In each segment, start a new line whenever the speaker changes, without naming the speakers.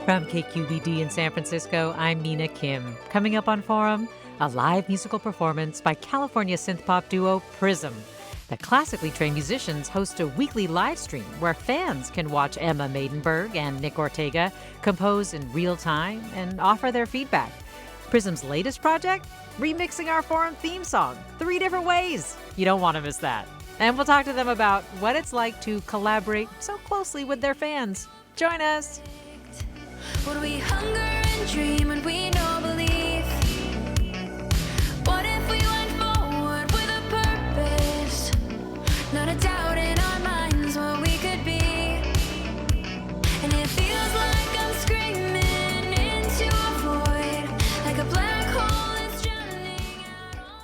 From KQED in San Francisco, I'm Mina Kim. Coming up on Forum, a live musical performance by California synth-pop duo PRXZM. The classically trained musicians host a weekly live stream where fans can watch Emma Maidenberg and Nick Ortega compose in real time and offer their feedback. PRXZM's latest project? Remixing our Forum theme song 3 different ways. You don't want to miss that. And we'll talk to them about what it's like to collaborate so closely with their fans. Join us.
Would we hunger and dream and we no belief? What if we went forward with a purpose? Not a doubt in our minds what we could be. And it feels like I'm screaming into a void, like a black hole is drowning out all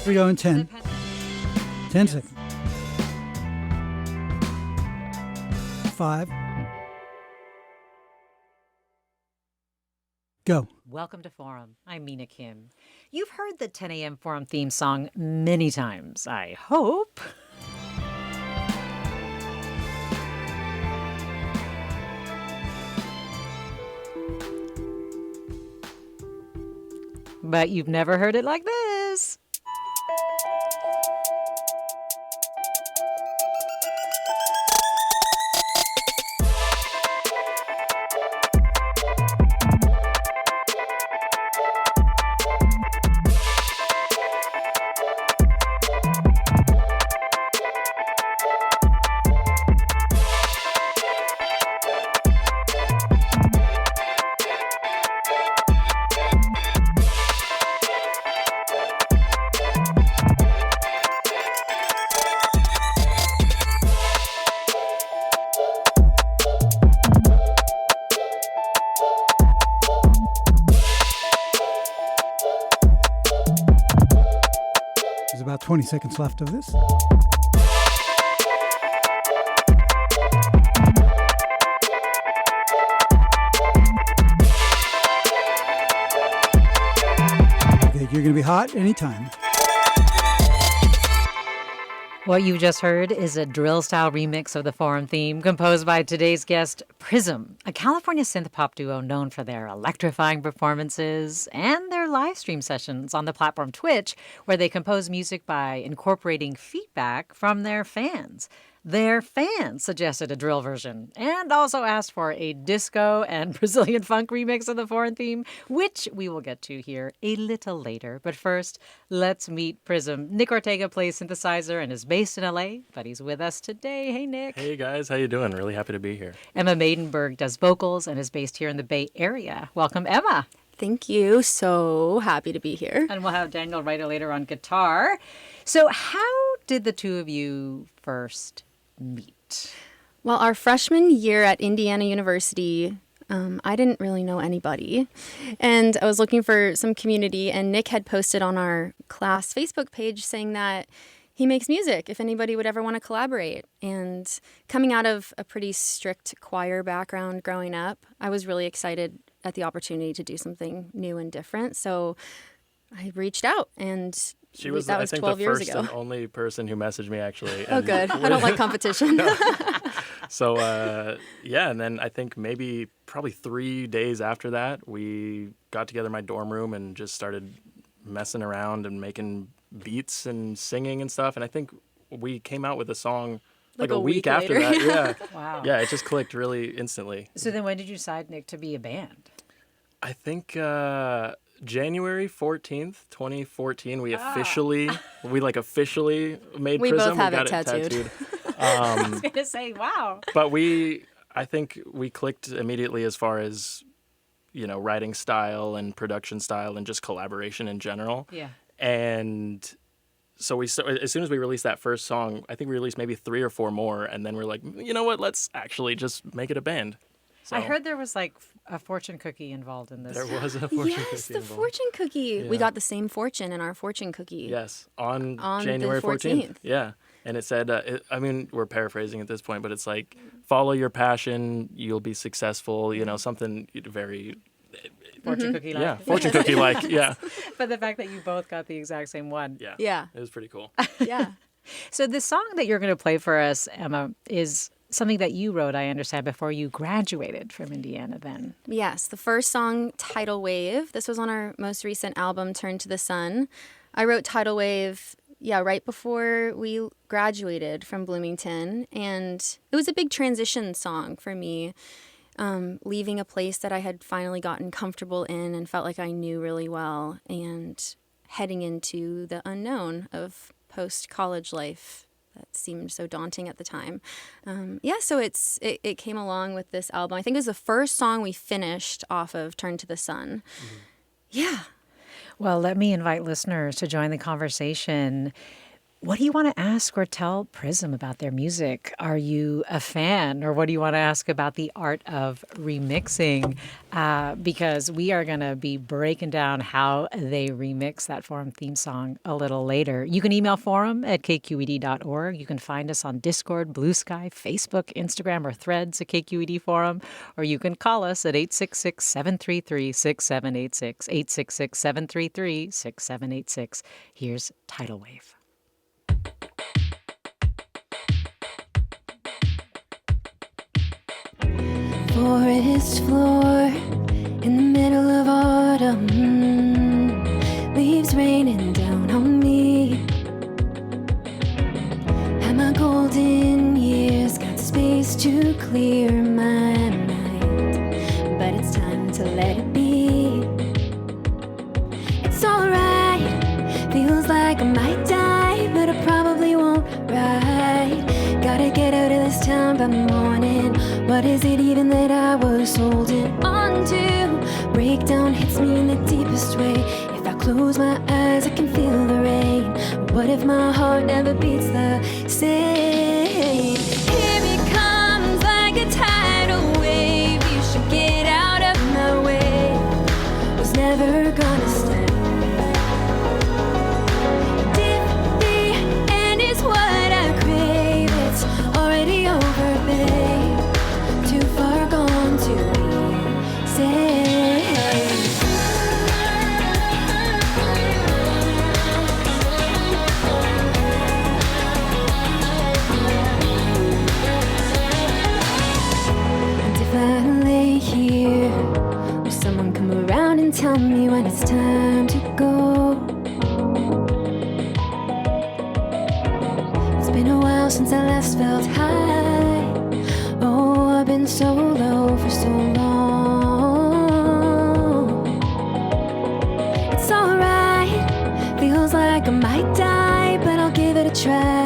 We go in 10. 10 seconds. 5. Go.
Welcome to Forum. I'm Mina Kim. You've heard the 10 a.m. Forum theme song many times, I hope. But you've never heard it like this.
There's about 20 seconds left of this. Okay, you're going to be hot anytime.
What you just heard is a drill-style remix of the Forum theme composed by today's guest, PRXZM, a California synth-pop duo known for their electrifying performances and their live stream sessions on the platform Twitch, where they compose music by incorporating feedback from their fans. Their fans suggested a drill version and also asked for a disco and Brazilian funk remix of the Forum theme, which we will get to here a little later. But first, let's meet PRXZM. Nick Ortega plays synthesizer and is based in LA, but he's with us today. Hey, Nick.
Hey, guys. How you doing? Really happy to be here.
Emma Maidenberg does vocals and is based here in the Bay Area. Welcome, Emma.
Thank you. So happy to be here.
And we'll have Daniel Reiter later on guitar. So how did the two of you first meet?
Well, our freshman year at Indiana University, I didn't really know anybody. And I was looking for some community, and Nick had posted on our class Facebook page saying that he makes music if anybody would ever want to collaborate. And coming out of a pretty strict choir background growing up, I was really excited at the opportunity to do something new and different. So I reached out, and
She was,
that
I
was
think,
12
the
years
first
ago.
and only person who messaged me, actually.
Oh, good. I don't like competition.
So, and then I think probably 3 days after that, we got together in my dorm room and just started messing around and making beats and singing and stuff. And I think we came out with a song like a week after
later.
that. Yeah.
Wow.
Yeah, it just clicked really instantly.
So then when did you decide, Nick, to be a band?
I think January 14th, 2014, we officially made PRXZM.
We both have
we
it
got
tattooed.
I was going to say, wow.
But I think we clicked immediately as far as, writing style and production style and just collaboration in general.
Yeah.
And so as soon as we released that first song, I think we released maybe 3 or 4 more, and then we're like, you know what? Let's actually just make it a band. So,
I heard there was like a fortune cookie involved in this.
there was a fortune
Yes,
cookie
the
involved.
fortune cookie. We
Yeah.
got the same fortune in our fortune cookie.
Yes, on
On the
January 14th.
14th.
Yeah. And it said, I mean, we're paraphrasing at this point, but it's like, follow your passion, you'll be successful, you know, something very,
Fortune cookie like.
yeah, fortune cookie like, yeah.
But the fact that you both got the exact same one.
Yeah.
Yeah.
It was pretty cool.
Yeah.
So the song that you're going to play for us, Emma, is something that you wrote, I understand, before you graduated from Indiana then.
Yes, the first song, Tidal Wave. This was on our most recent album, Turn to the Sun. I wrote Tidal Wave, right before we graduated from Bloomington. And it was a big transition song for me, leaving a place that I had finally gotten comfortable in and felt like I knew really well, and heading into the unknown of post-college life that seemed so daunting at the time. So it came along with this album. I think it was the first song we finished off of Turn to the Sun.
Mm-hmm.
Yeah.
Well, let me invite listeners to join the conversation. What do you want to ask or tell Prism about their music? Are you a fan, or what do you want to ask about the art of remixing? Because we are going to be breaking down how they remix that Forum theme song a little later. You can email forum@kqed.org. You can find us on Discord, Blue Sky, Facebook, Instagram, or Threads at KQED Forum. Or you can call us at 866-733-6786, 866-733-6786. Here's Tidal Wave.
Forest floor in the middle of autumn, leaves raining down on me. And my golden years got space to clear my mind, but it's time to let it be. It's alright, feels like I might die, but I probably won't ride. Gotta get out of this town by morning. What is it even that I was holding on to? Breakdown hits me in the deepest way. If I close my eyes, I can feel the rain. But what if my heart never beats the same? Here it comes like a tidal wave. You should get out of my way. Was never gonna stay. If the end is what I crave, it's already over, babe. Too far gone to be saved. And if I lay here, will someone come around and tell me when it's time to go? It's been a while since I last felt high. Oh, I've been so low for so long. It's alright, feels like I might die, but I'll give it a try.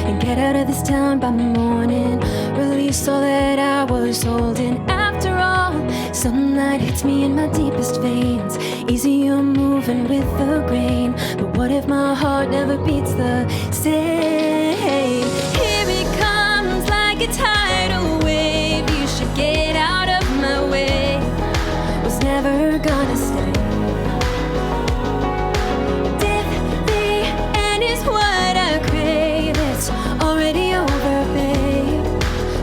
And get out of this town by morning, release all that I was holding. After all, sunlight hits me in my deepest veins. Easier moving with the grain. But what if my heart never beats the same? Here it comes like a tidal wave. You should get out of my way. Was never gonna stay. If the end is what I crave, it's already over, babe.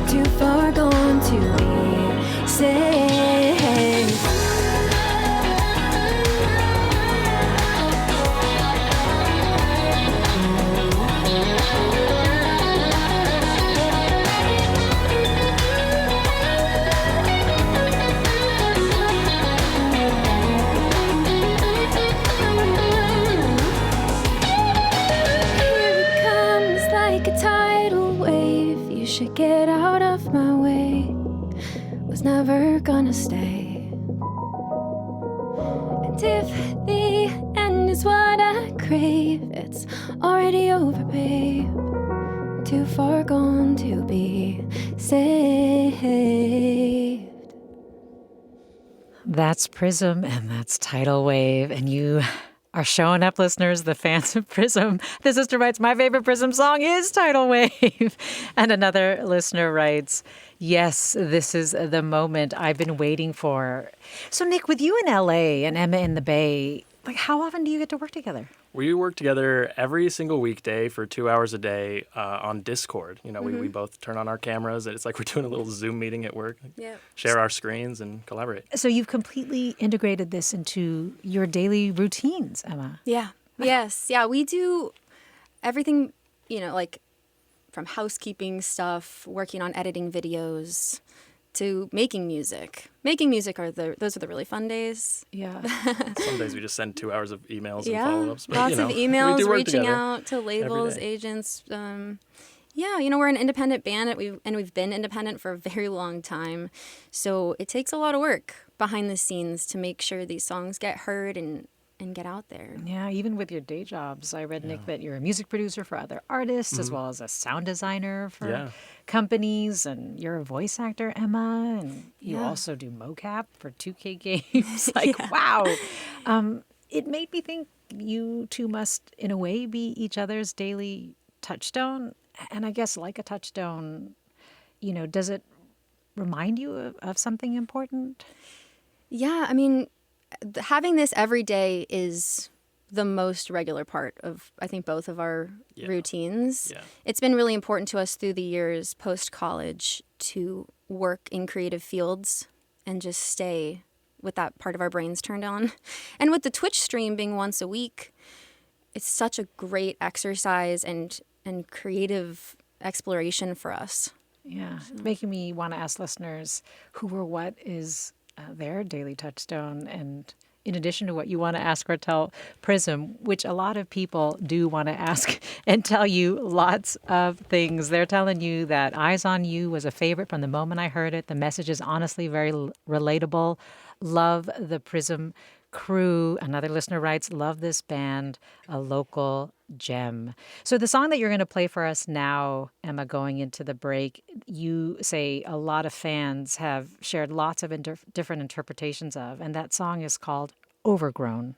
Too far gone to be safe. Here it comes like a tidal wave. You should get out of my way. Was never gonna stay. And if the end is what I crave, it's already over, babe. Too far gone to be saved.
That's Prism and that's Tidal Wave. And you are showing up, listeners, the fans of Prism. The sister writes, my favorite Prism song is Tidal Wave. And another listener writes, yes, this is the moment I've been waiting for. So, Nick, with you in LA and Emma in the Bay, like, how often do you get to work together?
We work together every single weekday for 2 hours a day on Discord. You know, we both turn on our cameras, and it's like we're doing a little Zoom meeting at work.
Yep.
Share our screens and collaborate.
So you've completely integrated this into your daily routines, Emma.
Yeah. Yes. Yeah. We do everything, like from housekeeping stuff, working on editing videos, to making music. Making music those are the really fun days.
Yeah.
Some days we just send 2 hours of emails and
Yeah.
follow-ups. But,
Lots of emails,
we do work
reaching
together
out to labels,
day.
agents. We're an independent band and we've been independent for a very long time. So it takes a lot of work behind the scenes to make sure these songs get heard and get out there.
Yeah, even with your day jobs. I read, Nick, that you're a music producer for other artists as well as a sound designer for companies, and you're a voice actor, Emma, and you also do mocap for 2K games. Wow. It made me think you two must, in a way, be each other's daily touchstone. And I guess like a touchstone, does it remind you of something important?
Yeah, I mean, having this every day is the most regular part of, I think, both of our routines. Yeah. It's been really important to us through the years post-college to work in creative fields and just stay with that part of our brains turned on. And with the Twitch stream being once a week, it's such a great exercise and creative exploration for us.
Yeah, it's making me want to ask listeners who or what is their daily touchstone. And in addition to what you want to ask or tell Prism, which a lot of people do want to ask and tell you lots of things. They're telling you that Eyes on You was a favorite from the moment I heard it. The message is honestly very relatable. Love the Prism crew. Another listener writes, love this band, a local gem. So the song that you're going to play for us now, Emma, going into the break, you say a lot of fans have shared lots of different interpretations of, and that song is called Overgrown.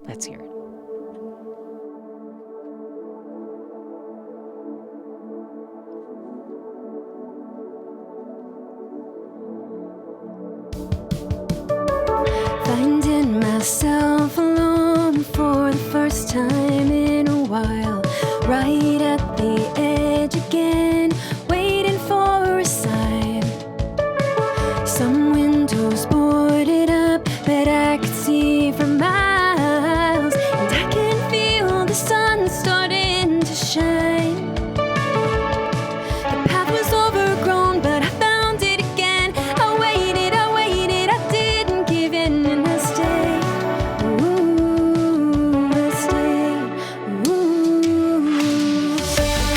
Let's hear it.
Finding myself alone for the first time in a while, right at the edge again, waiting for a sign. Some windows boarded up, but I could see for miles, and I can feel the sun starting to shine. The path was overgrown, but I found it again. I waited, I didn't give in, and I stayed. Ooh, I stayed. Ooh,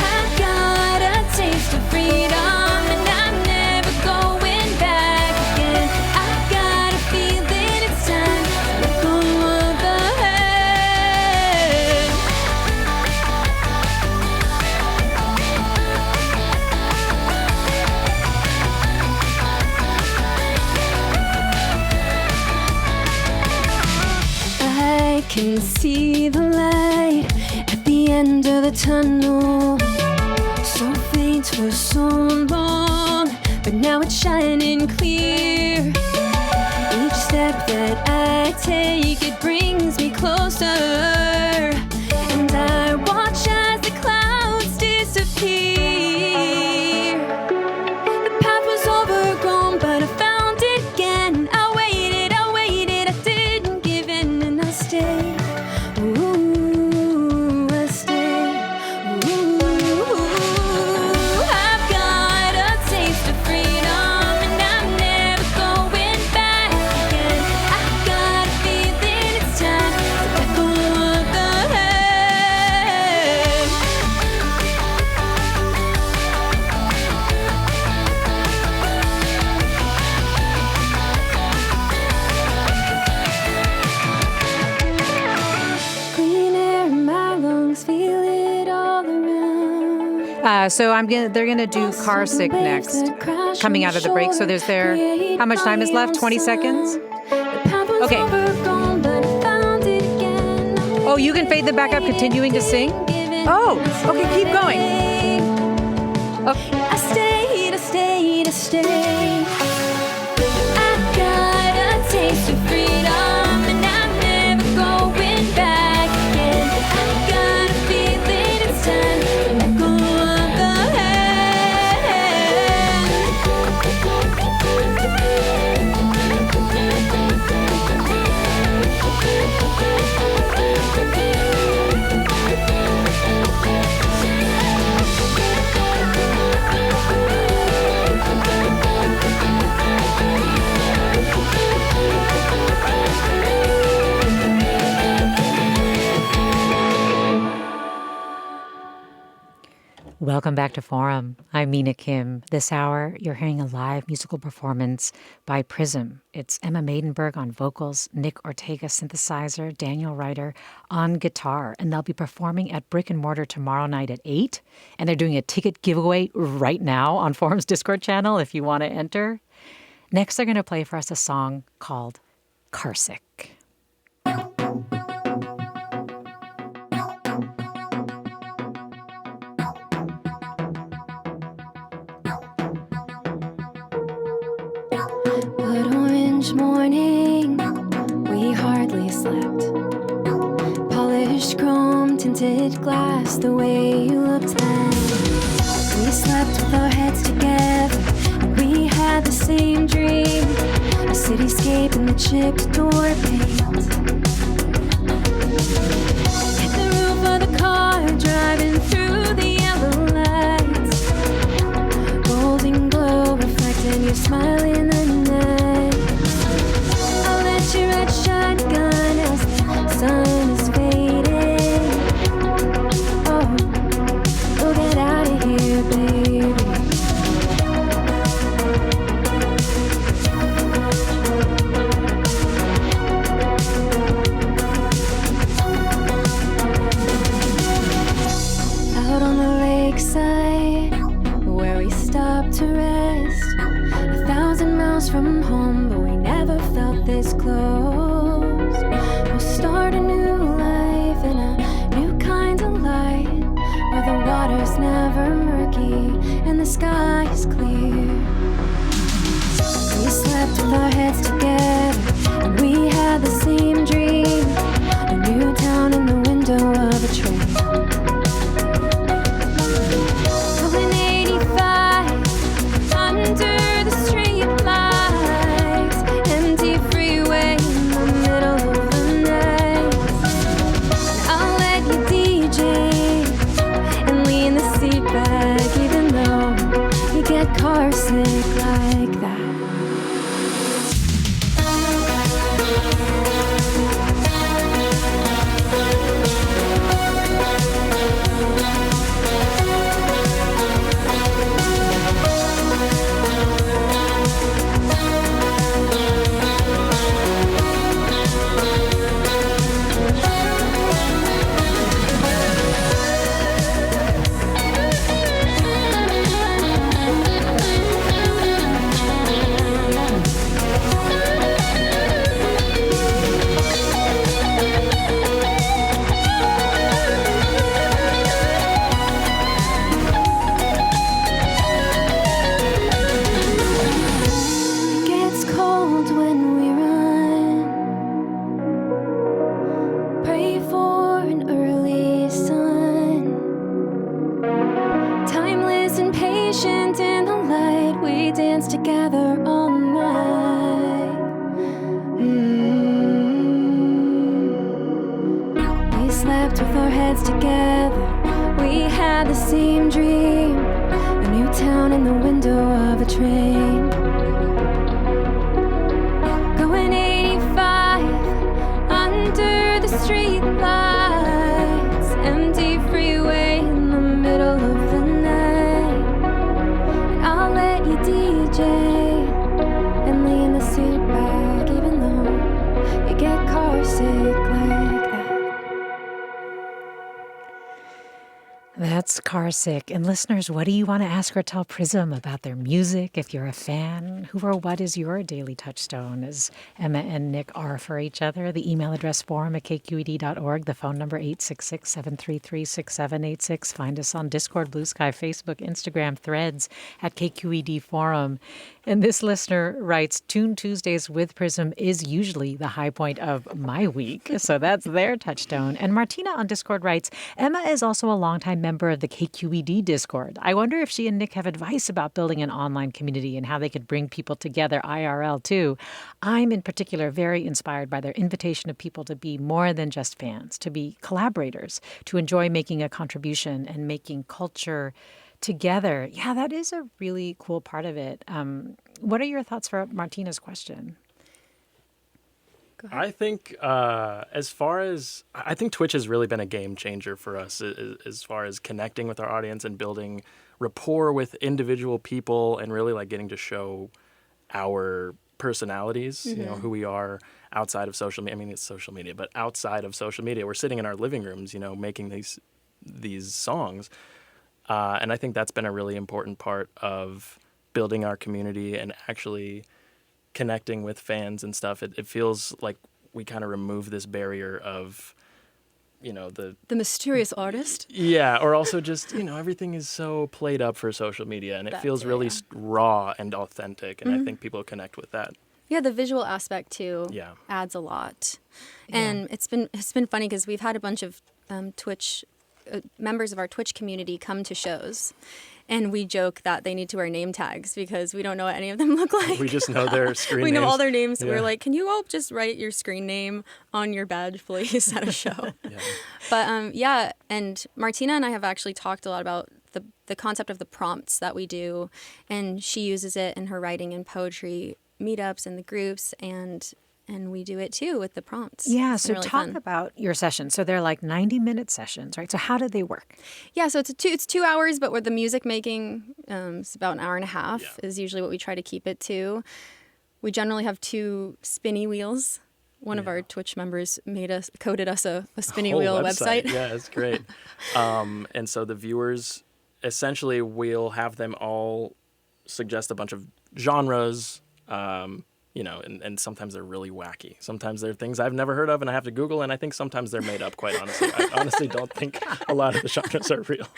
I got a taste of freedom, and I'm never going back again. I got a feeling it's time to let go of the hurt. I can see the light at the end of the tunnel. So faint for so long, but now it's shining clear. Each step that I take, it brings me closer. And I watch as the clouds disappear. The path was overgrown, but I found it again. I waited, I didn't give in, and I stayed. Ooh, I stayed. Ooh, I've got a taste of freedom, and I'm never going back again. I got a feeling it's time to let go of the hurt. Clean air in my lungs, feel it all around.
So they're gonna do Carsick next, coming out of the break. So how much time is left? 20 seconds? Okay.
Okay.
Oh, you can fade them back up, continuing to sing?
Oh, okay, keep going.
Okay.
I stayed. I got a taste of freedom, and I'm never going back again. I got a feeling it's time to let go of the
Welcome back to Forum. I'm Mina Kim. This hour, you're hearing a live musical performance by Prism. It's Emma Maidenberg on vocals, Nick Ortega synthesizer, Daniel Reiter on guitar, and they'll be performing at Brick and Mortar tomorrow night at 8, and they're doing a ticket giveaway right now on Forum's Discord channel if you want to enter. Next, they're going to play for us a song called Carsick.
Blood orange morning, we hardly slept. Polished chrome, tinted glass, the way you looked then. We slept with our heads together, and we had the same dream. A cityscape in the chipped door paint. Hit the roof of the car, driving through the yellow lights. Golden glow reflecting your smile in the night. I'll let you ride shotgun as the sun is fading. Oh, we'll get out of here, baby. Out on the lakeside, where we stopped to rest. 1,000 miles from home, but we never felt this close. We'll start a new life in a new kind of light, where the water's never murky and the sky is clear. We slept with our heads together, and we had the same dream. A new town in the window of a train. Going 85 under the street lights. Empty freeway in the middle of the night. I'll let you DJ and lean the seat back, even though you get carsick like that. It gets cold when we run. Pray for an early sun. Timeless and patient in the light, we dance together all night. We slept with our heads together. We had the same dream. A new town in the window of a train. Going 85 under the street lights. Empty freeway in the middle of the night. And I'll let you DJ and lean the seat back, even though you get carsick like that.
That's Carsick. And listeners, what do you want to ask or tell Prism about their music? If you're a fan, who or what is your daily touchstone? As Emma and Nick are for each other. The email address forum@kqed.org. The phone number 866-733-6786. Find us on Discord, Blue Sky, Facebook, Instagram, Threads at KQED Forum. And this listener writes, Tune Tuesdays with Prism is usually the high point of my week. So that's their touchstone. And Martina on Discord writes, Emma is also a longtime member of the KQED Discord. I wonder if she and Nick have advice about building an online community and how they could bring people together IRL too. I'm in particular very inspired by their invitation of people to be more than just fans, to be collaborators, to enjoy making a contribution and making culture together. Yeah, that is a really cool part of it. What are your thoughts for Martina's question?
I think I think Twitch has really been a game changer for us as far as connecting with our audience and building rapport with individual people and really like getting to show our personalities, you know, who we are outside of social media. I mean, it's social media, but outside of social media, we're sitting in our living rooms, you know, making these songs. And I think that's been a really important part of building our community and actually connecting with fans and stuff. It feels like we kind of remove this barrier of, you know, the
mysterious artist.
Yeah, or also just, you know, everything is so played up for social media, and it feels really raw and authentic, and I think people connect with that.
Yeah, the visual aspect too adds a lot. And it's been funny because we've had a bunch of Twitch members of our Twitch community come to shows. And we joke that they need to wear name tags because we don't know what any of them look like.
We just know their screen
we
names.
know all their names.
Yeah.
We're like, can you all just write your screen name on your badge, please, at a show? But and Martina and I have actually talked a lot about the concept of the prompts that we do. And she uses it in her writing and poetry meetups and the groups, and we do it too with the prompts.
Yeah,
It's
so
been really
talk
fun.
about your sessions. So they're like 90-minute sessions, right? So how do they work?
Yeah, so it's 2 hours, but with the music making, it's about an hour and a half is usually what we try to keep it to. We generally have 2 spinny wheels. One of our Twitch members coded us a spinny wheel website.
Yeah, it's great. And so the viewers, essentially, we'll have them all suggest a bunch of genres, you know, and sometimes they're really wacky. Sometimes they're things I've never heard of and I have to Google, and I think sometimes they're made up, quite honestly. I honestly don't think a lot of the genres are real.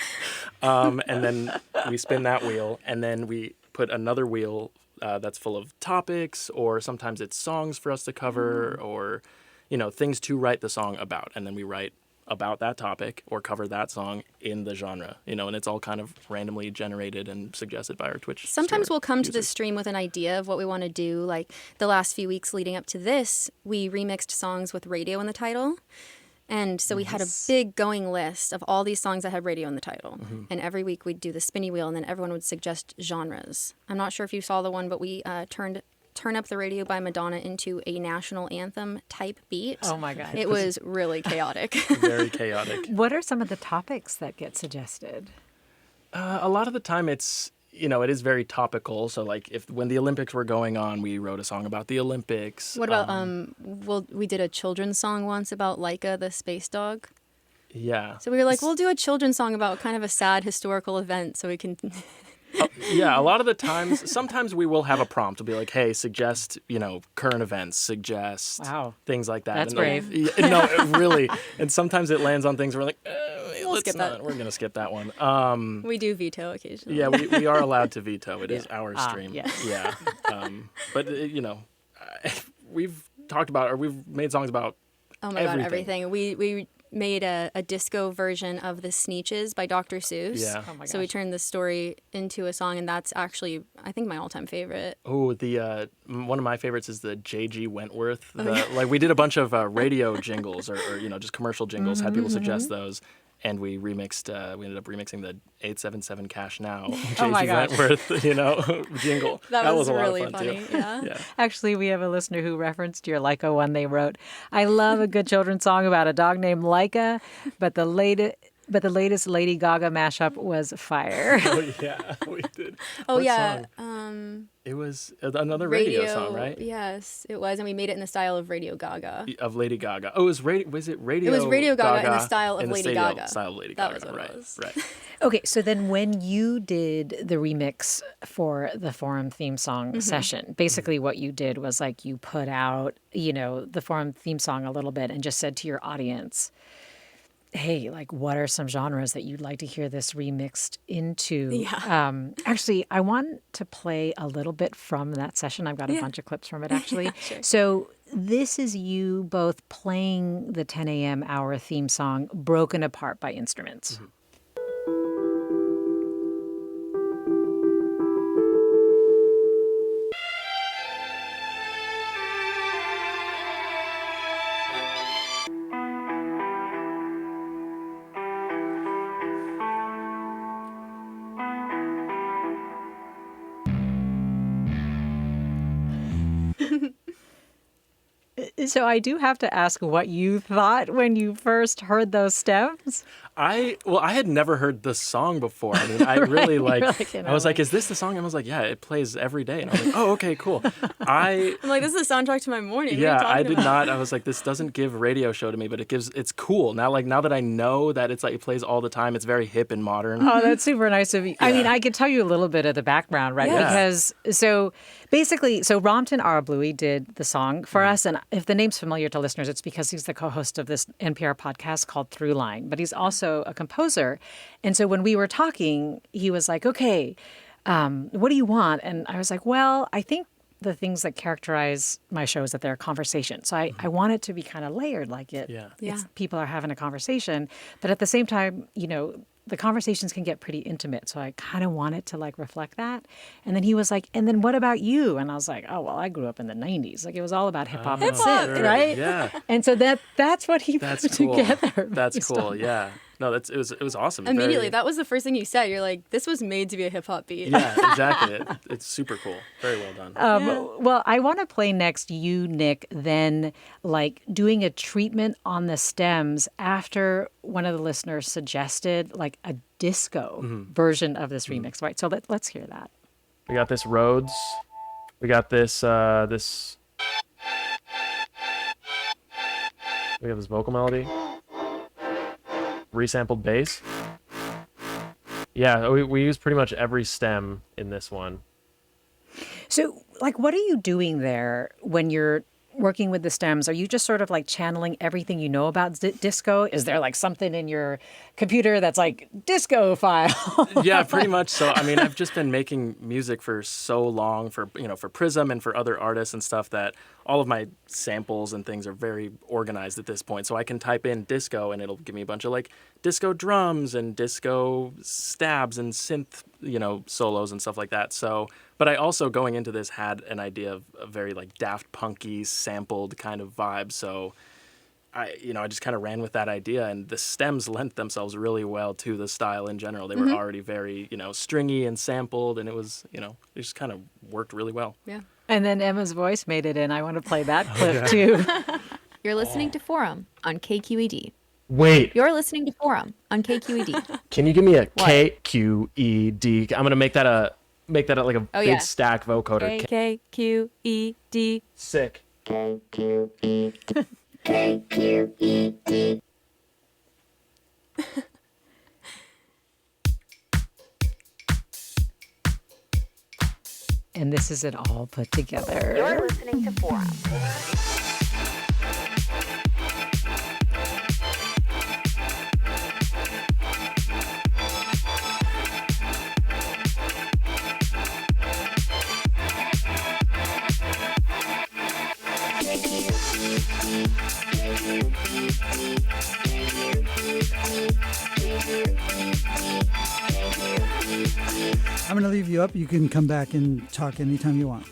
And then we spin that wheel, and then we put another wheel that's full of topics, or sometimes it's songs for us to cover, or, you know, things to write the song about. And then we write about that topic or cover that song in the genre, you know, and it's all kind of randomly generated and suggested by our Twitch.
Sometimes we'll come to the
users.
stream with an idea of what we want to do. Like the last few weeks leading up to this, we remixed songs with radio in the title. And so we had a big going list of all these songs that had radio in the title. And every week we'd do the spinny wheel, and then everyone would suggest genres. I'm not sure if you saw the one, but we turned Turn Up the Radio by Madonna into a national anthem type beat.
Oh my God.
It was really chaotic.
Very chaotic.
What are some of the topics that get suggested?
A lot of the time it's, you know, it is very topical. So like when the Olympics were going on, we wrote a song about the Olympics.
What about, we did a children's song once about Laika, the space dog.
Yeah.
So we were like, we'll do a children's song about kind of a sad historical event so we can...
Yeah, a lot of the times, sometimes we will have a prompt. We'll be like, hey, suggest, you know, current events, suggest things like that.
That's
and
brave.
No, it really. And sometimes it lands on things where we're like,
We'll skip that.
We're going to skip that one.
We do veto occasionally.
Yeah, we are allowed to veto. It is our stream.
yeah.
Yeah. But, you know, we've talked about, or we've made songs about
Oh my God, everything. We made a disco version of The Sneetches by Dr. Seuss.
Yeah.
Oh my
So we
gosh.
turned the story into a song, and that's actually, I think, my all-time favorite.
Oh, the one of my favorites is the J.G. Wentworth. Like we did a bunch of radio jingles or you know, just commercial jingles. Had people suggest those, and we remixed. We ended up remixing the 877 Cash Now J.G.
Oh my gosh.
Wentworth, you know, jingle.
That was
a lot
really
of fun
funny.
too.
Yeah.
Actually, we have a listener who referenced your Laika one they wrote. I love a good children's song about a dog named Laika, but the But the latest Lady Gaga mashup was fire.
Oh, yeah, we did.
Oh
What
yeah.
song? It was another radio song, right?
Yes, it was, and we made it in the style of Radio Gaga.
Of Lady Gaga. Oh, was it Radio?
It was Radio Gaga in the
Style
of Lady Gaga.
Style of Lady
That
Gaga.
was what
right,
it was.
right.
Okay, so then when you did the remix for the Forum theme song
Mm-hmm.
session, basically what you did was like you put out, the Forum theme song a little bit and just said to your audience, hey, like, what are some genres that you'd like to hear this remixed into?
Yeah.
Actually, I want to play a little bit from that session. I've got a bunch of clips from it, actually.
Sure.
So this is you both playing the 10 a.m. hour theme song broken apart by instruments.
Mm-hmm.
So I do have to ask what you thought when you first heard those stems.
I had never heard the song before. I mean, I really like.
Like,
I was like, "Is this the song?" And I was like, "Yeah, it plays every day." And I was like, "Oh, okay, cool."
I'm like, this is the soundtrack to my morning. What are you
Yeah, I
talking
did
about?
not. I was like, this doesn't give radio show to me, but it's cool now. Like now that I know that it's like it plays all the time, it's very hip and modern.
Oh, that's super nice of you. I mean, I could tell you a little bit of the background, right?
Yeah.
Because so Ramtin Arablouei did the song for us, and if the name's familiar to listeners, it's because he's the co-host of this NPR podcast called Throughline, but he's also a composer. And so when we were talking, he was like, "Okay, what do you want?" And I was like, "Well, I think the things that characterize my show is that they're a conversation. So I want it to be kind of layered, like it.
Yeah.
It's, people are having a conversation, but at the same time, the conversations can get pretty intimate. So I kind of want it to like reflect that." And then he was like, "And then what about you?" And I was like, "Oh, well, I grew up in the 90s. Like it was all about hip hop and synth,
Sure.
right?"
Yeah.
And so that's what he
That's
put
cool.
together.
That's
based
cool.
on
Yeah. No, it was awesome.
Immediately,
Very-
that was the first thing you said. You're like, this was made to be a hip hop beat.
Yeah, exactly. It's super cool. Very well done.
Well, I want to play next you, Nick, then like doing a treatment on the stems after one of the listeners suggested like a disco version of this remix, right? So let's hear that.
We got this Rhodes. We got this this. We have this vocal melody. Resampled bass. Yeah, we use pretty much every stem in this one.
So, like, what are you doing there when you're working with the stems? Are you just sort of like channeling everything you know about disco? Is there like something in your computer that's like disco file?
Yeah, pretty much. So, I mean, I've just been making music for so long for Prism and for other artists and stuff that all of my samples and things are very organized at this point. So I can type in disco and it'll give me a bunch of like disco drums and disco stabs and synth, solos and stuff like that. So, but I also going into this had an idea of a very like Daft Punky sampled kind of vibe. So I just kind of ran with that idea, and the stems lent themselves really well to the style in general. They were already very, stringy and sampled, and it was, it just kind of worked really well.
Yeah.
And then Emma's voice made it in. I want to play that clip too.
You're listening to Forum on KQED.
Wait,
You're listening to Forum on KQED.
can you give me a KQED? I'm gonna make that like a big
yeah.
stack vocoder.
KQED.
Sick.
And this is it all put together.
You're listening to Forum.
I'm going to leave you up. You can come back and talk anytime you want.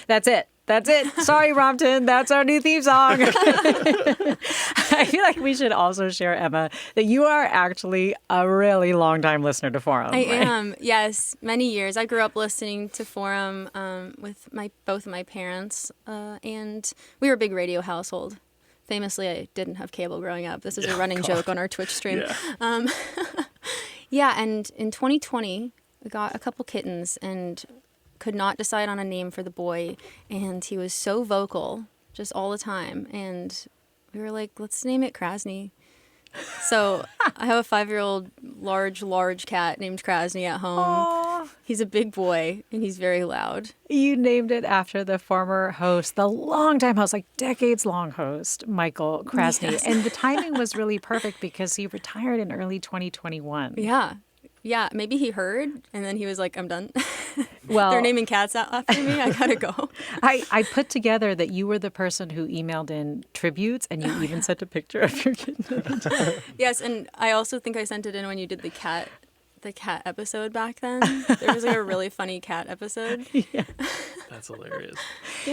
That's it. That's it. Sorry, Rompton. That's our new theme song. I feel like we should also share, Emma, that you are actually a really long time listener to Forum.
I
right?
am, yes, many years. I grew up listening to Forum with both of my parents, and we were a big radio household. Famously, I didn't have cable growing up. This is a running joke on our Twitch stream.
Yeah.
Yeah, and in 2020, we got a couple kittens and could not decide on a name for the boy, and he was so vocal just all the time, and we were like, let's name it Krasny. So I have a 5-year-old large cat named Krasny at home.
Aw.
He's a big boy, and he's very loud.
You named it after the former host, the longtime host, like decades-long host, Michael Krasny.
Yes.
And the timing was really perfect because he retired in early 2021.
Yeah, maybe he heard, and then he was like, I'm done.
Well,
They're naming cats out after me. I gotta go.
I put together that you were the person who emailed in tributes, and you even sent a picture of your kitten.
Yes, and I also think I sent it in when you did the cat episode back then. There was like a really funny cat episode.
That's hilarious.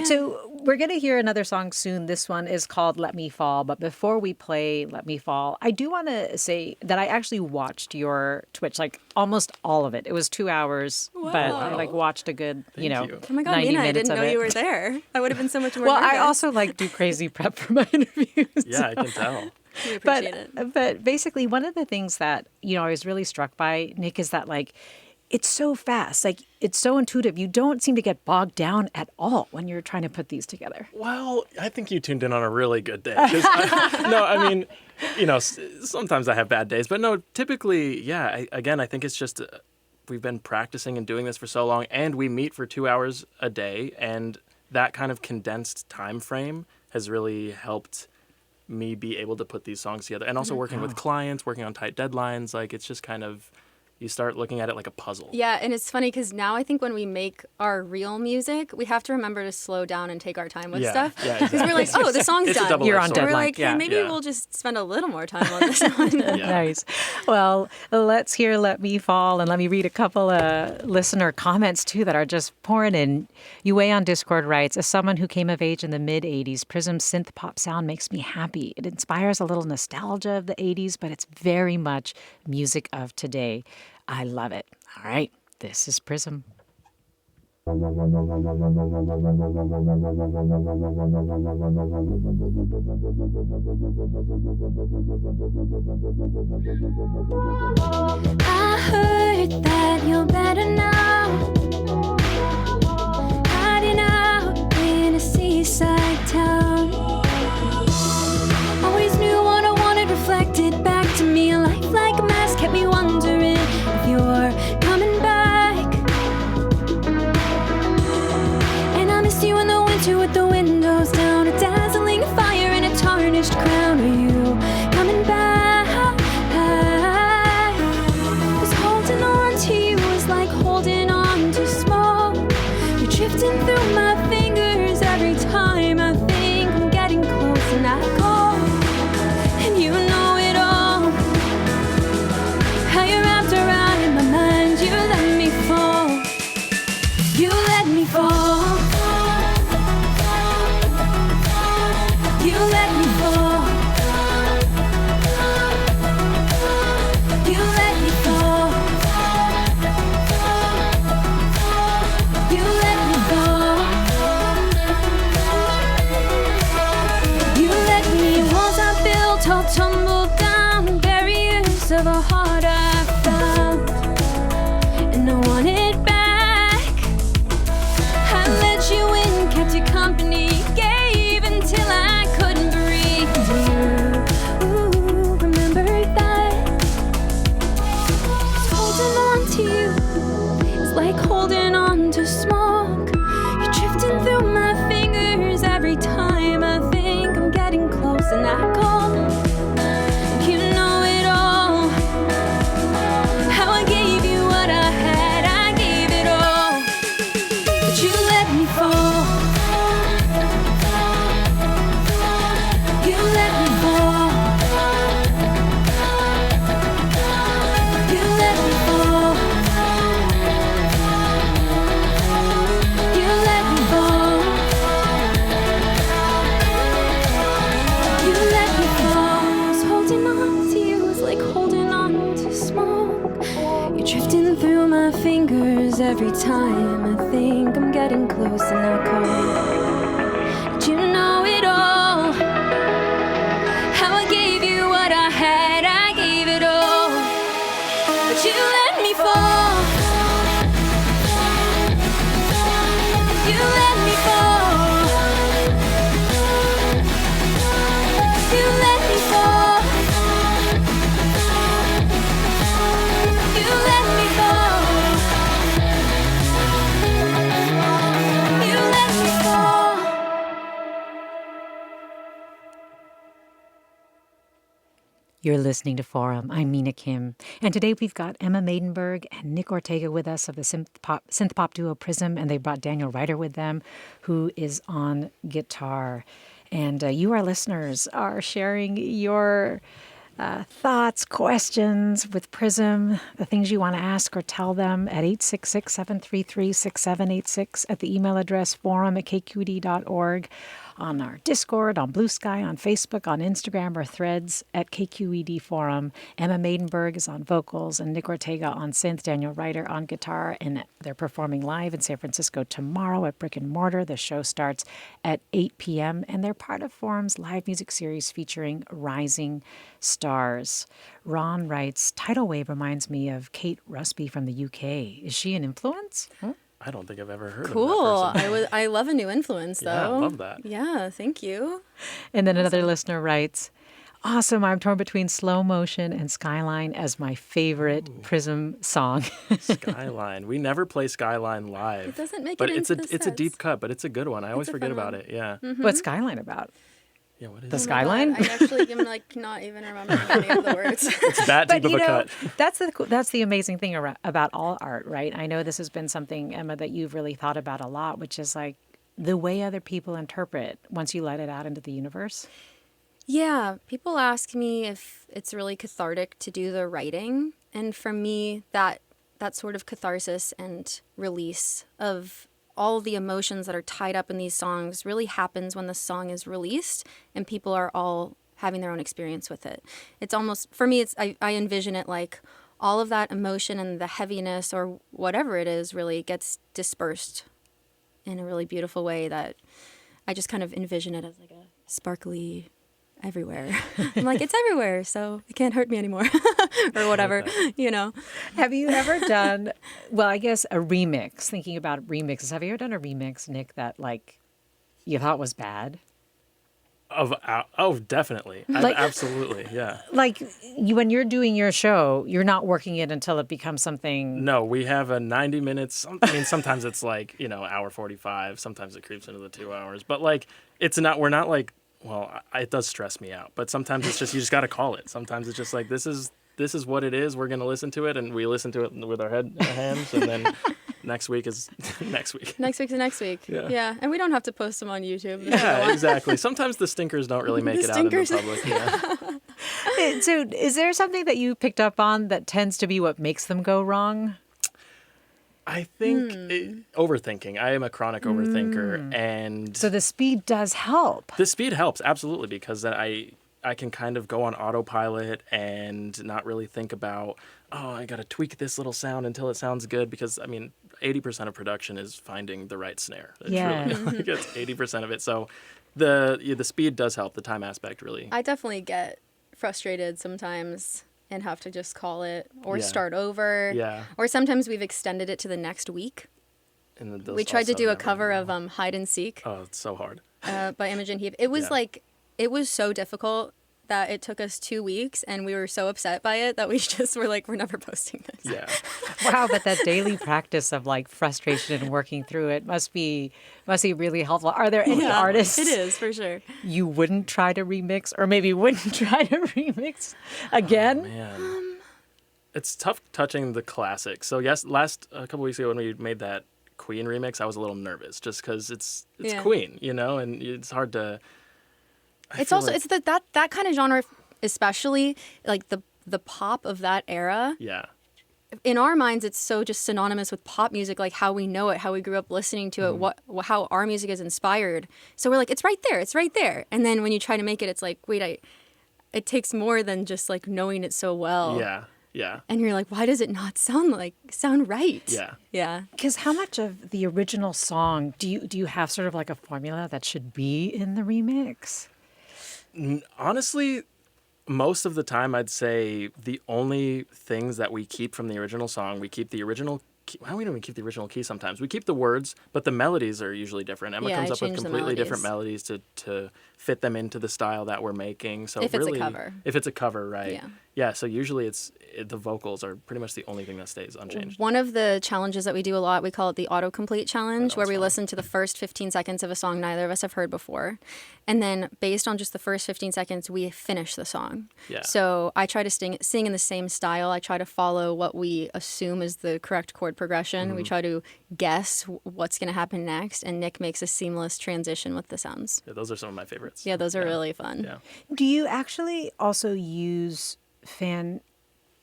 So we're going to hear another song soon. This one is called Let Me Fall. But before we play Let Me Fall, I do want to say that I actually watched your Twitch, like almost all of it. It was 2 hours, but I like watched a good, you.
Oh my God,
90
Mina, I
minutes
didn't
of
know
it.
you were there. I would have been so much more
Well,
nervous.
I also like do crazy prep for my interviews.
Yeah, I can tell.
We appreciate it.
But basically, one of the things that, I was really struck by, Nick, is that like, it's so fast. Like, it's so intuitive. You don't seem to get bogged down at all when you're trying to put these together.
Well, I think you tuned in on a really good day. I mean, sometimes I have bad days, but no, typically, yeah. I think it's just we've been practicing and doing this for so long, and we meet for 2 hours a day, and that kind of condensed time frame has really helped me be able to put these songs together. And also working with clients, working on tight deadlines, like it's just kind of, you start looking at it like a puzzle.
Yeah, and it's funny because now I think when we make our real music, we have to remember to slow down and take our time with stuff.
Yeah,
Because we're like, oh, the song's
It's a
done.
double-edged
You're on
sword.
deadline.
We're like, hey,
Yeah.
maybe
Yeah.
we'll just spend a little more time on this one.
Nice. Well, let's hear Let Me Fall, and let me read a couple of listener comments, too, that are just pouring in. Yue on Discord writes, as someone who came of age in the mid-'80s, Prism's synth pop sound makes me happy. It inspires a little nostalgia of the 80s, but it's very much music of today. I love it. All right, this is Prism.
I heard that you're better now, hiding out in a seaside town. Always knew what I wanted reflected back to me. A life like a mask kept me wondering if you're coming back. And I missed you in the winter with the windows down, a dazzling fire and a tarnished crown. Are you coming back? 'Cause holding on to you is like holding on to smoke. You're drifting through my fingers every time I
'Cause every time I think I'm getting close and I call, did you know it all? How I gave you what I had, I gave it all, but you let me fall. You let me fall. You let me fall. You let me fall. You let me fall.
You're listening to Forum. I'm Mina Kim. And today we've got Emma Maidenberg and Nick Ortega with us of the synth pop duo Prism, and they brought Daniel Reiter with them, who is on guitar. And you, our listeners, are sharing your thoughts, questions with Prism, the things you want to ask or tell them at 866-733-6786, at the email address forum@kqed.org, on our Discord, on Blue Sky, on Facebook, on Instagram, or Threads at KQED Forum. Emma Maidenberg is on vocals, and Nick Ortega on synth, Daniel Reiter on guitar, and they're performing live in San Francisco tomorrow at Brick and Mortar. The show starts at 8 p.m., and they're part of Forum's live music series featuring rising stars. Ron writes, Tidal Wave reminds me of Kate Rusby from the UK. Is she an influence?
I don't think I've ever heard
Cool.
of that person.
I love a new influence, though.
Yeah, I love that.
Yeah, thank you.
And then another listener writes, awesome, I'm torn between Slow Motion and Skyline as my favorite Prism song.
Skyline. We never play Skyline live.
It doesn't make
but
it
it's
into
a
the
it's a deep
sets.
cut, but it's a good one. I always
a
forget
fun
about
one.
it. Yeah.
What's Skyline about?
Yeah. What is
The
it?
Skyline?
I actually am like not even remembering any of the words.
It's that deep of a cut.
That's the amazing thing about all art, right? I know this has been something, Emma, that you've really thought about a lot, which is like the way other people interpret once you let it out into the universe.
Yeah, people ask me if it's really cathartic to do the writing, and for me, that sort of catharsis and release of all the emotions that are tied up in these songs really happens when the song is released and people are all having their own experience with it. It's almost, for me, I envision it like all of that emotion and the heaviness or whatever it is really gets dispersed in a really beautiful way that I just kind of envision it as like a sparkly everywhere. I'm like, it's everywhere, so it can't hurt me anymore or whatever, you know.
Have you ever done, well, I guess a remix, thinking about remixes, have you ever done a remix, Nick, that like you thought was bad?
Oh, definitely. Absolutely. Yeah.
Like when you're doing your show, you're not working it until it becomes something.
No, we have a 90 minutes. I mean, sometimes it's like, hour 45. Sometimes it creeps into the 2 hours. But like, we're not like, well, it does stress me out. But sometimes it's just, you just got to call it. Sometimes it's just like, this is what it is. We're going to listen to it. And we listen to it with our hands. And then next week is next week.
Next week's the next week. Yeah. And we don't have to post them on YouTube.
Yeah, exactly. Sometimes the stinkers don't really make it out in the public. Yeah.
So is there something that you picked up on that tends to be what makes them go wrong?
I think overthinking. I am a chronic overthinker, and
So the speed does help.
the speed helps absolutely because then I can kind of go on autopilot and not really think about, oh, I got to tweak this little sound until it sounds good because I mean 80% of production is finding the right snare. It's
Yeah.
really, like, it's 80% of it. So the speed does help. The time aspect really.
I definitely get frustrated sometimes and have to just call it or
Yeah.
start over.
Yeah.
Or sometimes we've extended it to the next week.
And those
We tried to
also
do a
never
cover
go.
of Hide and Seek
Oh, it's so hard.
by Imogen Heap. It was
Yeah.
like, it was so difficult that it took us 2 weeks and we were so upset by it that we just were like, we're never posting this.
Yeah.
Wow, but that daily practice of like frustration and working through it must be really helpful. Are there any artists
It is, for sure.
you wouldn't try to remix, or maybe wouldn't try to remix again?
Man. It's tough touching the classics. So yes, a couple weeks ago when we made that Queen remix, I was a little nervous just because it's
Yeah.
Queen, and it's hard to.
It's also, it's that kind of genre, especially like the pop of that era.
Yeah.
In our minds, it's so just synonymous with pop music, like how we know it, how we grew up listening to it, how our music is inspired. So we're like, it's right there. And then when you try to make it, it's like, wait, it takes more than just like knowing it so well.
Yeah. Yeah.
And you're like, why does it not sound right?
Yeah.
Yeah.
Because how much of the original song do you have sort of like a formula that should be in the remix?
Honestly, most of the time, I'd say the only things that we keep from the original song, we keep the original key. Well, we don't even keep the original key sometimes. We keep the words, but the melodies are usually different. Emma
Yeah,
comes
I
up with
change the
completely different
melodies.
melodies to fit them into the style that we're making. So
If it's a
really,
cover.
if it's a cover, right?
Yeah.
Yeah, so usually the vocals are pretty much the only thing that stays unchanged.
One of the challenges that we do a lot, we call it the autocomplete challenge, where we
fun.
listen to the first 15 seconds of a song neither of us have heard before. And then based on just the first 15 seconds, we finish the song.
Yeah.
So I try to sing in the same style. I try to follow what we assume is the correct chord progression. We try to guess what's going to happen next. And Nick makes a seamless transition with the sounds.
Yeah, those are some of my favorites.
Yeah, those are really fun.
Yeah.
Do you actually also use fan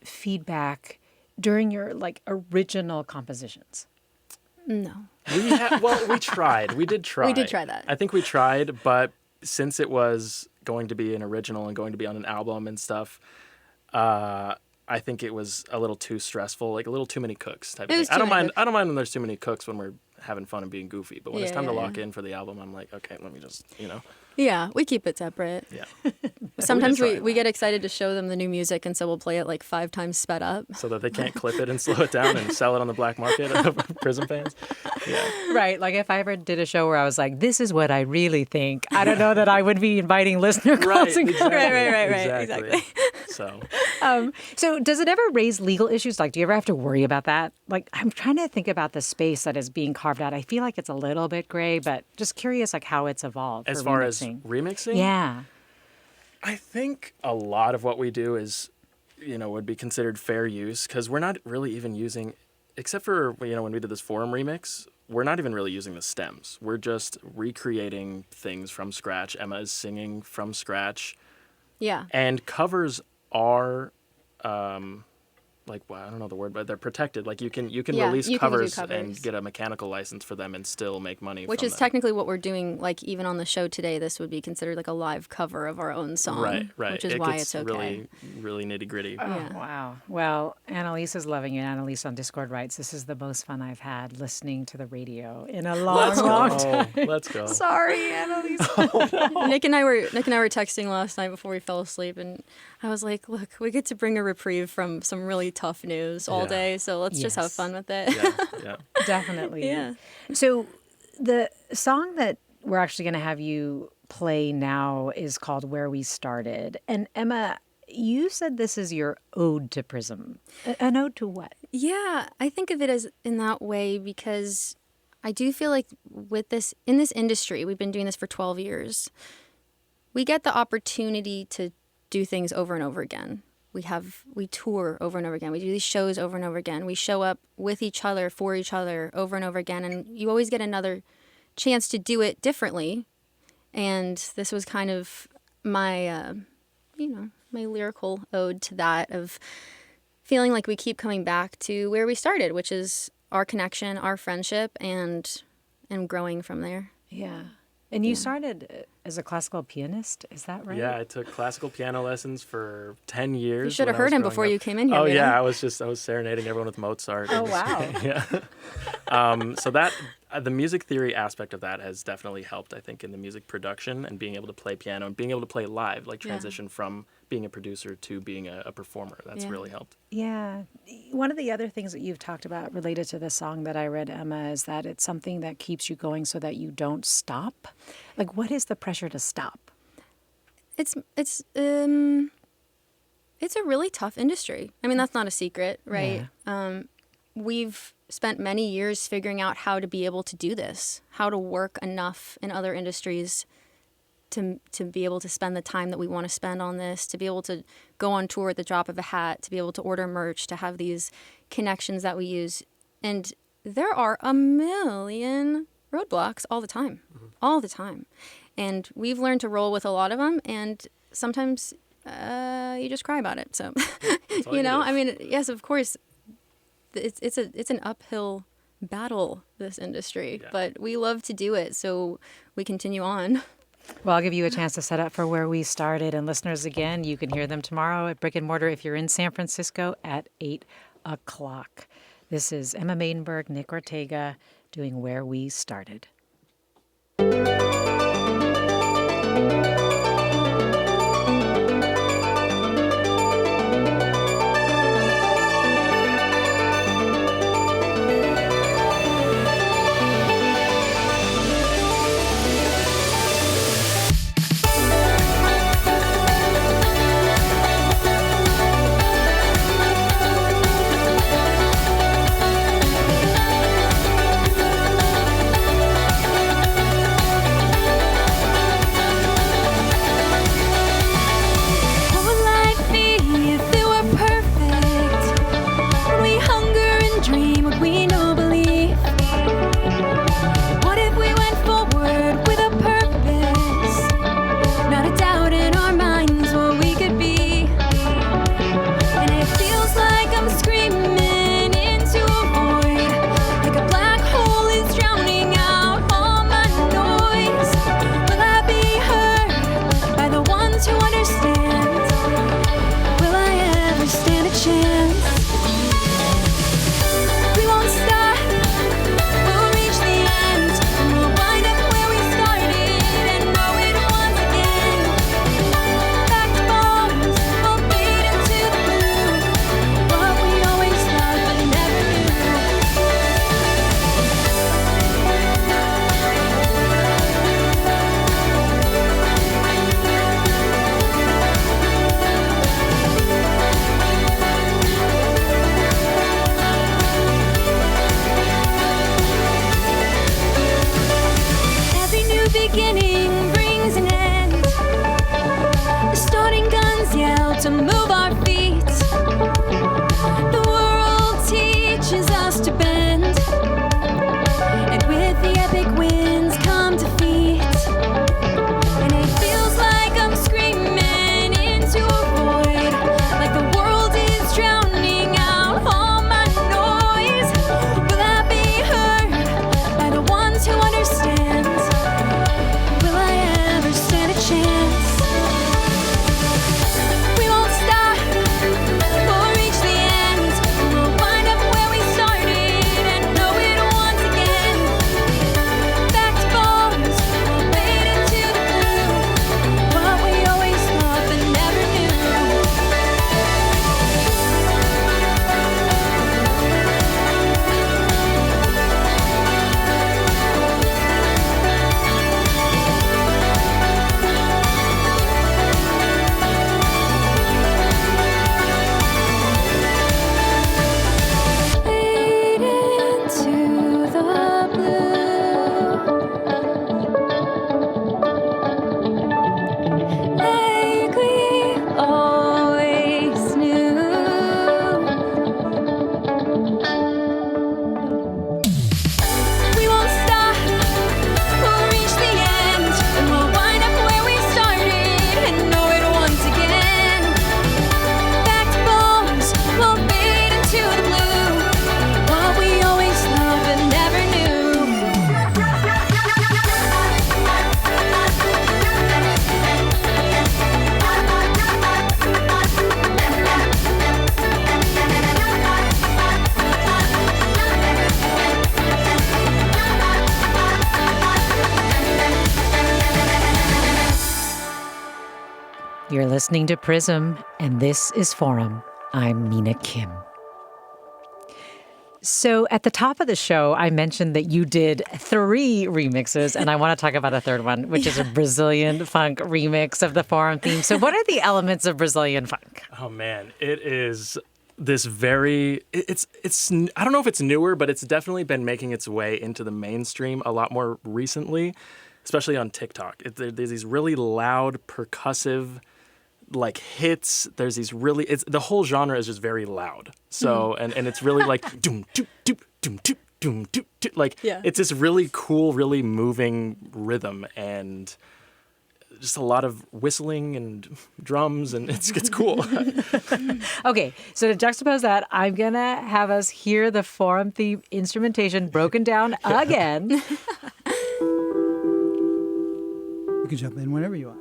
feedback during your like original compositions?
No.
We tried. We did try.
We did try that.
I think we tried, but since it was going to be an original and going to be on an album and stuff, I think it was a little too stressful, like a little too many cooks type of
was
thing.
too many
I don't mind when there's too many cooks when we're having fun and being goofy, but when it's
Yeah,
time to
yeah,
lock
yeah.
in for the album, I'm like, okay, let me just,
Yeah, we keep it separate.
yeah.
Sometimes
try
we get excited to show them the new music, and so we'll play it like 5 times sped up.
So that they can't clip it and slow it down and sell it on the black market of Prism fans. Yeah.
Right. Like if I ever did a show where I was like, this is what I really think, I don't know that I would be inviting listener calls. and-
Right,
Exactly. So,
So does it ever raise legal issues? Like, do you ever have to worry about that? Like, I'm trying to think about the space that is being carved out. I feel like it's a little bit gray, but just curious, like how it's evolved.
as
for
far
remixing.
as remixing,
Yeah.
I think a lot of what we do is, would be considered fair use because we're not really even using, except for, when we did this forum remix, we're not even really using the stems. We're just recreating things from scratch. Emma is singing from scratch.
Yeah.
And covers are, I don't know the word, but they're protected. Like you can
Yeah,
release
you can do
covers,
covers.
and get a mechanical license for them and still make money.
Which
from
is
them.
technically what we're doing. Like even on the show today, this would be considered like a live cover of our own song.
Right.
Which is
it
why
gets
it's okay.
really, really nitty gritty.
Oh,
Yeah.
wow. Well, Annalise is loving it. Annalise on Discord writes, this is the most fun I've had listening to the radio in a long, long time.
Let's go.
Sorry, Annalise.
Nick and I were texting last night before we fell asleep, and I was like, "Look, we get to bring a reprieve from some really tough news all
Yeah.
day, so let's just have
Yes.
fun with it."
Yeah.
Definitely.
Yeah.
So the song that we're actually going to have you play now is called Where We Started. And Emma, you said this is your ode to Prism. An ode to what?
Yeah, I think of it as in that way because I do feel like in this industry, we've been doing this for 12 years. We get the opportunity to do things over and over again. We tour over and over again. We do these shows over and over again. We show up with each other, for each other, over and over again. And you always get another chance to do it differently. And this was kind of my, my lyrical ode to that, of feeling like we keep coming back to where we started, which is our connection, our friendship, and growing from there.
Yeah. And you started as a classical pianist, is that right?
Yeah, I took classical piano lessons for 10 years.
You should have
when I was
heard him
growing
before
up.
you came in here.
Oh,
Mina.
yeah, I was serenading everyone with Mozart.
Oh, wow.
Yeah. So that the music theory aspect of that has definitely helped, I think, in the music production and being able to play piano and being able to play live, like
Yeah.
transition from being a producer to being a performer. That's
Yeah.
really helped.
Yeah. One of the other things that you've talked about related to the song that I read, Emma, is that it's something that keeps you going so that you don't stop. Like, what is the pressure to stop?
It's a really tough industry. I mean, that's not a secret, right? We've spent many years figuring out how to be able to do this, how to work enough in other industries to be able to spend the time that we want to spend on this, to be able to go on tour at the drop of a hat, to be able to order merch, to have these connections that we use. And there are a million roadblocks all the time, all the time. And we've learned to roll with a lot of them, and sometimes you just cry about it. So,
all you can do.
I mean, yes, of course, it's an uphill battle, this industry,
Yeah.
but we love to do it, so we continue on.
Well, I'll give you a chance to set up for where we started. And listeners, again, you can hear them tomorrow at Brick and Mortar if you're in San Francisco at 8 o'clock. This is Emma Maidenberg, Nick Ortega, doing Where We Started.
What would life be if it were perfect? Would we hunger and dream? Would we know belief? What if we went forward with a purpose? Not a doubt in our minds what we could be. And it feels like I'm screaming into a void, like a black hole is drowning out all my noise. Will I be heard by the ones who understand? Will I ever stand a chance? We won't stop, we'll reach the end, and we'll wind up where we started and know it once again. Back to bones, we'll fade into the blue, what we always thought but never knew. Every new beginning brings an end. The starting guns yell to move our feet. The world teaches us to bend, and with the epic winds come defeat. And it feels like I'm screaming into a void, like the world is drowning out all my noise. Will I be heard by the ones who understand? Will I ever stand a chance? We won't stop, we'll reach the end, and we'll wind up where we started and know it once again. Back to bones, we'll fade into the blue, what we always thought but never knew. Fade into the blue, like we always knew. We won't stop, we'll reach the end, and we'll wind up where we started and know it once again. Back to bones, we'll fade into the blue, what we always thought but never knew.
You're listening to Prism, and this is Forum. I'm Mina Kim. So at the top of the show, I mentioned that you did 3 remixes, and I want to talk about a third one, which is a Brazilian funk remix of the Forum theme. So what are the elements of Brazilian funk?
Oh man, it is this very it's I don't know if it's newer, but it's definitely been making its way into the mainstream a lot more recently, especially on TikTok. There's these really loud percussive like hits. There's these really the whole genre is just very loud. So and it's really like doom doom doom doom doom doom doom doom, like it's this really cool, really moving rhythm and just a lot of whistling and drums, and it's cool.
Okay, so to juxtapose that, I'm going to have us hear the Forum theme instrumentation broken down again.
You can jump in whenever you want.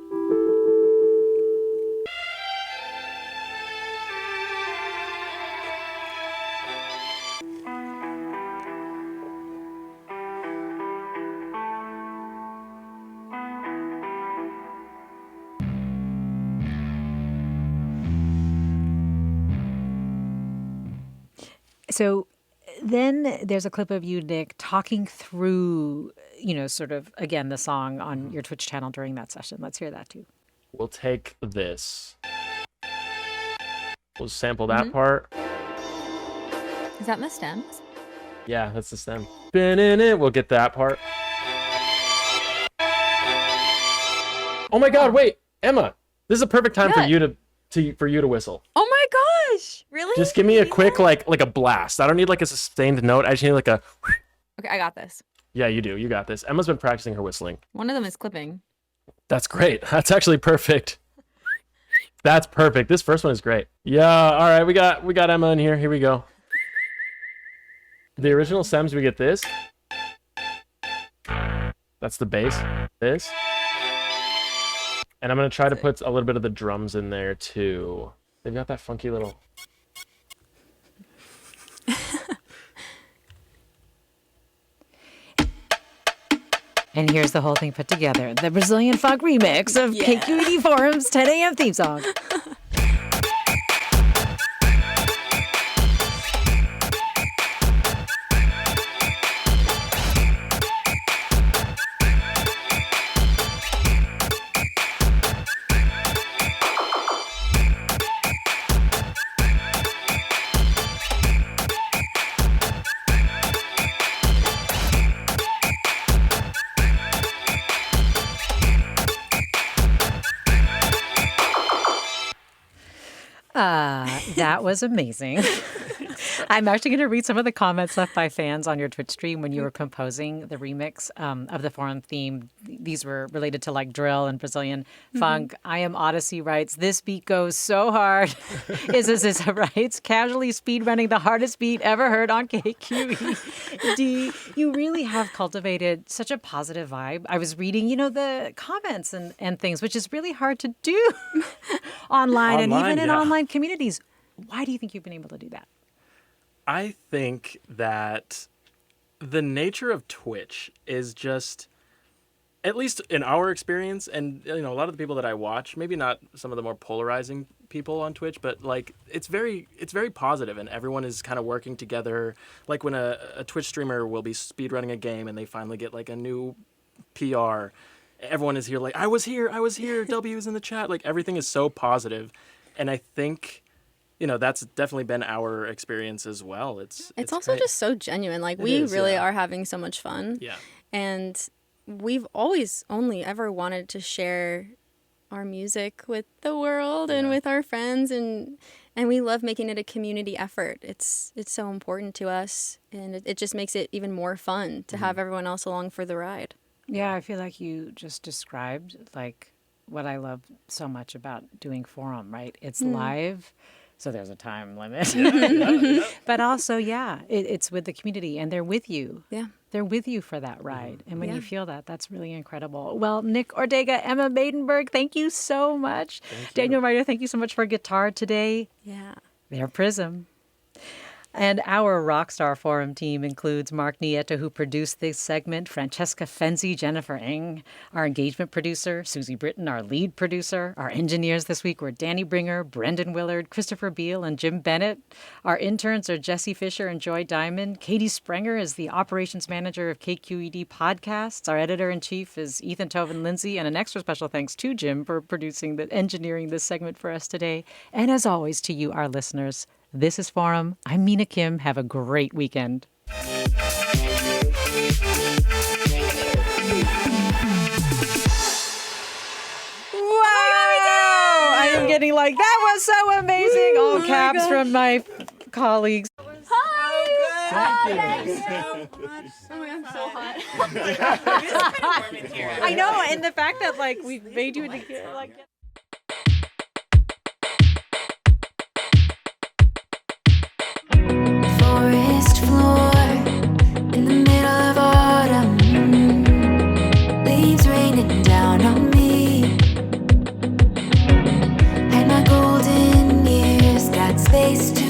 So then there's a clip of you, Nick, talking through, sort of, again, the song on your Twitch channel during that session. Let's hear that too.
We'll take this. We'll sample that part.
Is that in the stems?
Yeah, that's the stem. Been in it. We'll get that part. Oh my God! Wait, Emma, this is a perfect time for you to whistle.
Oh my gosh! Really?
Just give me a quick like a blast. I don't need like a sustained note. I just need like a.
Okay, I got this.
Yeah, you do. You got this. Emma's been practicing her whistling.
One of them is clipping.
That's great. That's actually perfect. That's perfect. This first one is great. Yeah. All right. We got Emma in here. Here we go. The original stems, we get this. That's the bass. This. And I'm going to try to put a little bit of the drums in there too. They've got that funky little...
And here's the whole thing put together. The Brazilian funk remix of KQED Forum's 10 a.m. theme song. That was amazing. I'm actually going to read some of the comments left by fans on your Twitch stream when you were composing the remix of the forum theme. These were related to like drill and Brazilian funk. I Am Odyssey writes, this beat goes so hard. Is writes, casually speedrunning the hardest beat ever heard on KQED. You really have cultivated such a positive vibe. I was reading, the comments and things, which is really hard to do online and even in online communities. Why do you think you've been able to do that?
I think that the nature of Twitch is just, at least in our experience, and a lot of the people that I watch, maybe not some of the more polarizing people on Twitch, but like it's very positive, and everyone is kind of working together. Like when a Twitch streamer will be speedrunning a game and they finally get like a new PR, everyone is here like, I was here, W's in the chat. Like everything is so positive, and I think that's definitely been our experience as well. It's
also
great.
Just so genuine. Like we really are having so much fun.
Yeah.
And we've always only ever wanted to share our music with the world and with our friends, and we love making it a community effort. It's so important to us, and it just makes it even more fun to have everyone else along for the ride.
Yeah, I feel like you just described like what I love so much about doing forum, right? It's live. So there's a time limit. But also, it's with the community, and they're with you. Yeah. They're with you for that ride. And when you feel that, that's really incredible. Well, Nick Ortega, Emma Maidenberg, thank you so much. Daniel Reiter, thank you so much for guitar today.
Yeah.
They're Prism. And our Rockstar Forum team includes Mark Nieto, who produced this segment, Francesca Fenzi, Jennifer Ng, our engagement producer, Susie Britton, our lead producer. Our engineers this week were Danny Bringer, Brendan Willard, Christopher Beal, and Jim Bennett. Our interns are Jesse Fisher and Joy Diamond. Katie Sprenger is the operations manager of KQED Podcasts. Our editor-in-chief is Ethan Tovin Lindsay. And an extra special thanks to Jim for engineering this segment for us today. And as always, to you, our listeners, this is Forum. I'm Mina Kim. Have a great weekend. Wow! I am getting like, that was so amazing. All caps from my colleagues.
Hi! Thanks so much. Oh my God, I'm so hot.
It's kind of warm in here.
I know, and the fact that like we made you together, like.
Forest floor in the middle of autumn, leaves raining down on me. place to